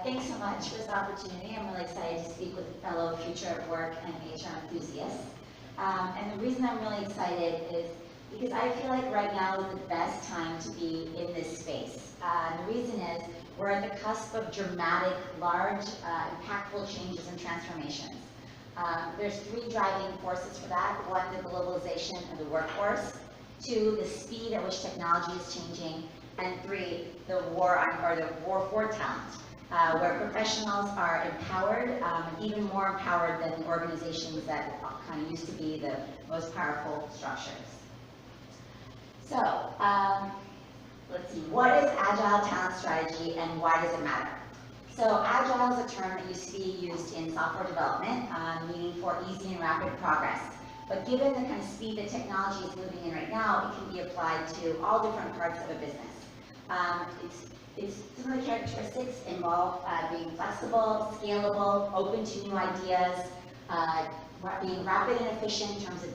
Thanks so much for this opportunity. I'm really excited to speak with fellow future at work and HR enthusiasts. And the reason I'm really excited is because I feel like right now is the best time to be in this space. The reason is we're at the cusp of dramatic, large, impactful changes and transformations. There's three driving forces for that. One, the globalization of the workforce. Two, the speed at which technology is changing. And three, the war for talent, where professionals are empowered, even more empowered than organizations that kind of used to be the most powerful structures. So, let's see, what is Agile talent strategy and why does it matter? So Agile is a term that used to be used in software development, meaning for easy and rapid progress. But given the kind of speed that technology is moving in right now, it can be applied to all different parts of a business. Some of the characteristics involve being flexible, scalable, open to new ideas, being rapid and efficient in terms of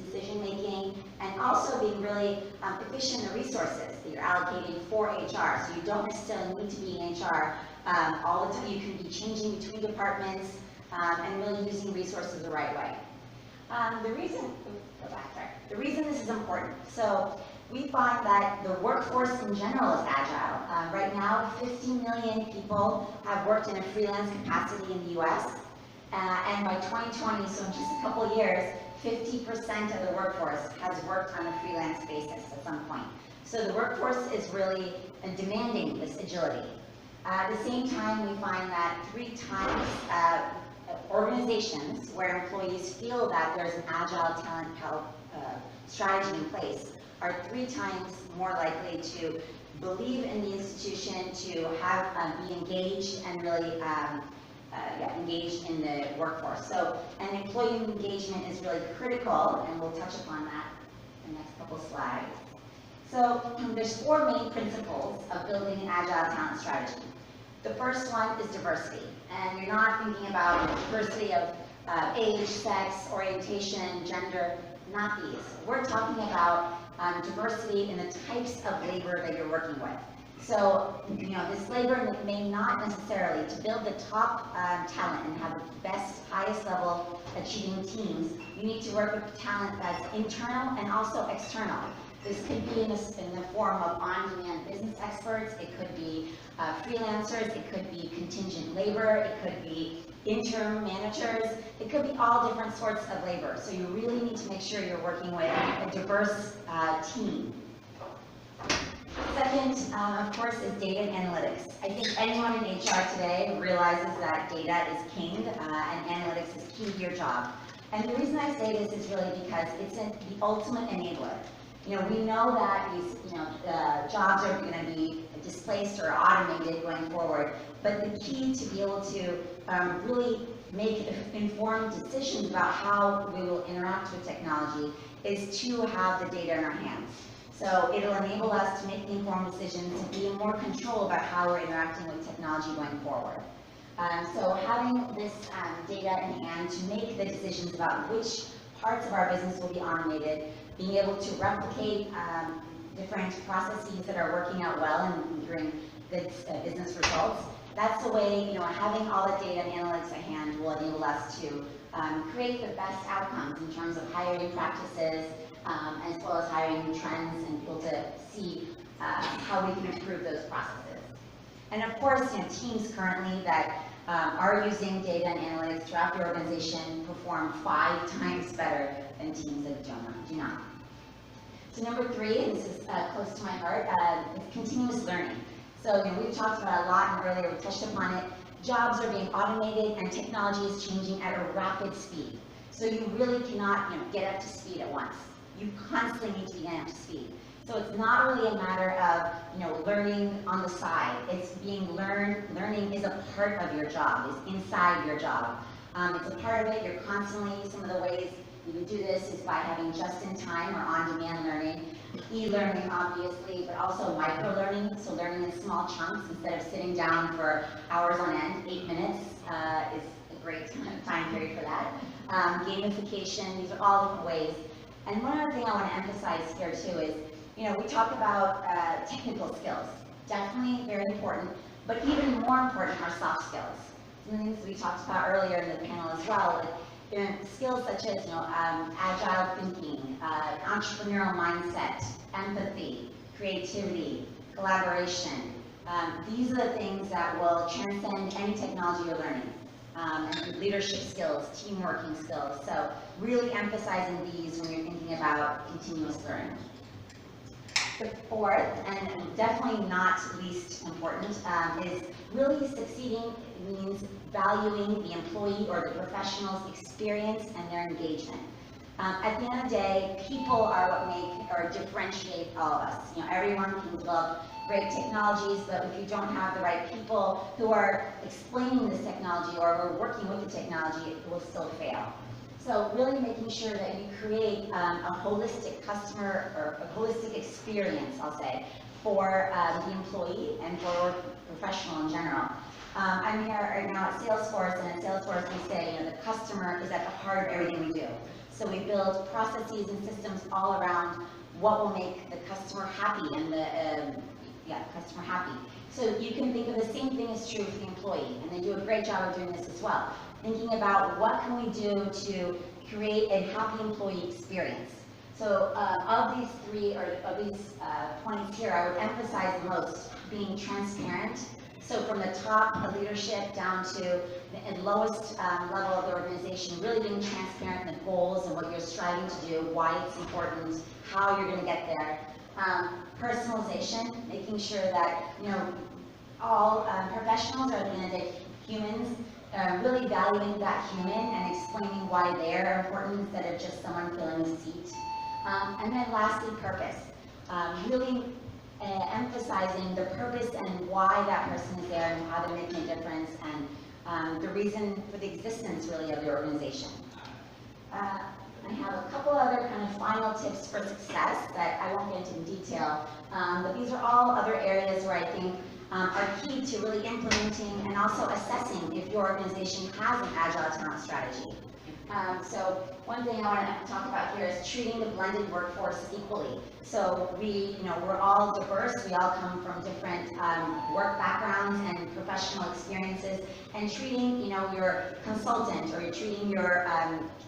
decision making, and also being really efficient in the resources that you're allocating for HR. So you don't necessarily need to be in HR all the time. You can be changing between departments and really using resources the right way. The reason this is important. So we find that the workforce in general is agile. Right now, 50 million people have worked in a freelance capacity in the US. And by 2020, so in just a couple of years, 50% of the workforce has worked on a freelance basis at some point. So the workforce is really demanding this agility. At the same time, we find that 3 times organizations where employees feel that there's an agile talent strategy in place are 3 times more likely to believe in the institution, to have be engaged and really engaged in the workforce. So, and employee engagement is really critical, and we'll touch upon that in the next couple slides. So, there's 4 main principles of building an agile talent strategy. The first one is diversity, and you're not thinking about diversity of age, sex, orientation, gender, not these. We're talking about diversity in the types of labor that you're working with. So, this labor may not necessarily, to build the top talent and have the best, highest level achieving teams, you need to work with talent that's internal and also external. This could be in the form of on-demand business experts, it could be freelancers, it could be contingent labor, it could be interim managers, it could be all different sorts of labor. So you really need to make sure you're working with a diverse team. Second, of course, is data and analytics. I think anyone in HR today realizes that data is king and analytics is key to your job. And the reason I say this is really because it's the ultimate enabler. We know that these jobs are going to be displaced or automated going forward, but the key to be able to really make informed decisions about how we will interact with technology is to have the data in our hands. So it'll enable us to make informed decisions and be in more control about how we're interacting with technology going forward. So having this data in hand to make the decisions about which parts of our business will be automated, being able to replicate different processes that are working out well and bring good business results. That's the way, having all the data and analytics at hand will enable us to create the best outcomes in terms of hiring practices, as well as hiring trends and people to see how we can improve those processes. And of course, teams currently that are using data and analytics throughout the organization perform 5 times better than teams that do not. So number 3, and this is close to my heart, is continuous learning. So we've talked about it a lot, and earlier we touched upon it. Jobs are being automated and technology is changing at a rapid speed. So you really cannot get up to speed at once. You constantly need to be getting up to speed. So it's not really a matter of learning on the side. It's being learned. Learning is a part of your job. It's inside your job. It's a part of it. You're constantly, some of the ways you can do this is by having just-in-time or on-demand learning, e-learning obviously, but also micro-learning, so learning in small chunks instead of sitting down for hours on end. 8 minutes is a great time period for that. Gamification, these are all different ways. And one other thing I want to emphasize here too is, we talk about technical skills, definitely very important, But even more important are soft skills. Some of the things we talked about earlier in the panel as well, like skills such as agile thinking, entrepreneurial mindset, empathy, creativity, collaboration. These are the things that will transcend any technology you're learning. And leadership skills, teamworking skills. So really emphasizing these when you're thinking about continuous learning. The fourth, and definitely not least important, is really succeeding means valuing the employee or the professional's experience and their engagement. At the end of the day, people are what make or differentiate all of us. Everyone can develop great technologies, but if you don't have the right people who are explaining this technology or are working with the technology, it will still fail. So really making sure that you create a holistic customer or a holistic experience, I'll say, for the employee and for the professional in general. I'm here right now at Salesforce, and at Salesforce we say, the customer is at the heart of everything we do. So we build processes and systems all around what will make the customer happy and the customer happy. So you can think of the same thing is true for the employee, and they do a great job of doing this as well. Thinking about what can we do to create a happy employee experience. So of these three, or of these points here, I would emphasize the most being transparent. So from the top of leadership down to the lowest level of the organization, really being transparent in the goals and what you're striving to do, why it's important, how you're going to get there. Personalization, making sure that all professionals are at the end of the day humans, really valuing that human and explaining why they're important instead of just someone filling a seat. And then lastly, purpose. Really emphasizing the purpose and why that person is there and how they're making a difference and the reason for the existence really of the organization. I have a couple other kind of final tips for success that I won't get into in detail, but these are all other areas where I think are key to really implementing and also assessing if your organization has an agile talent strategy. So one thing I want to talk about here is treating the blended workforce equally. So we're all diverse. We all come from different work backgrounds and professional experiences, and treating your consultant or you're treating your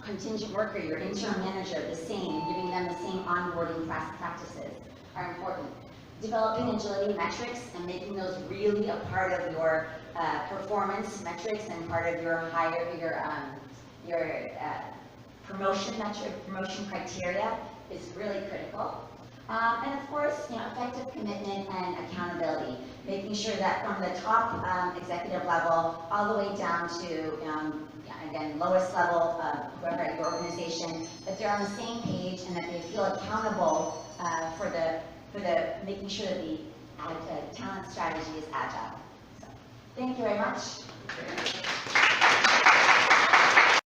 contingent worker, your interim manager the same, giving them the same onboarding practices are important. Developing agility metrics and making those really a part of your performance metrics and part of your promotion criteria is really critical. And of course, effective commitment and accountability, making sure that from the top executive level all the way down to, again, lowest level, whoever at your organization, that they're on the same page and that they feel accountable for the making sure that the talent strategy is agile. So, thank you very much.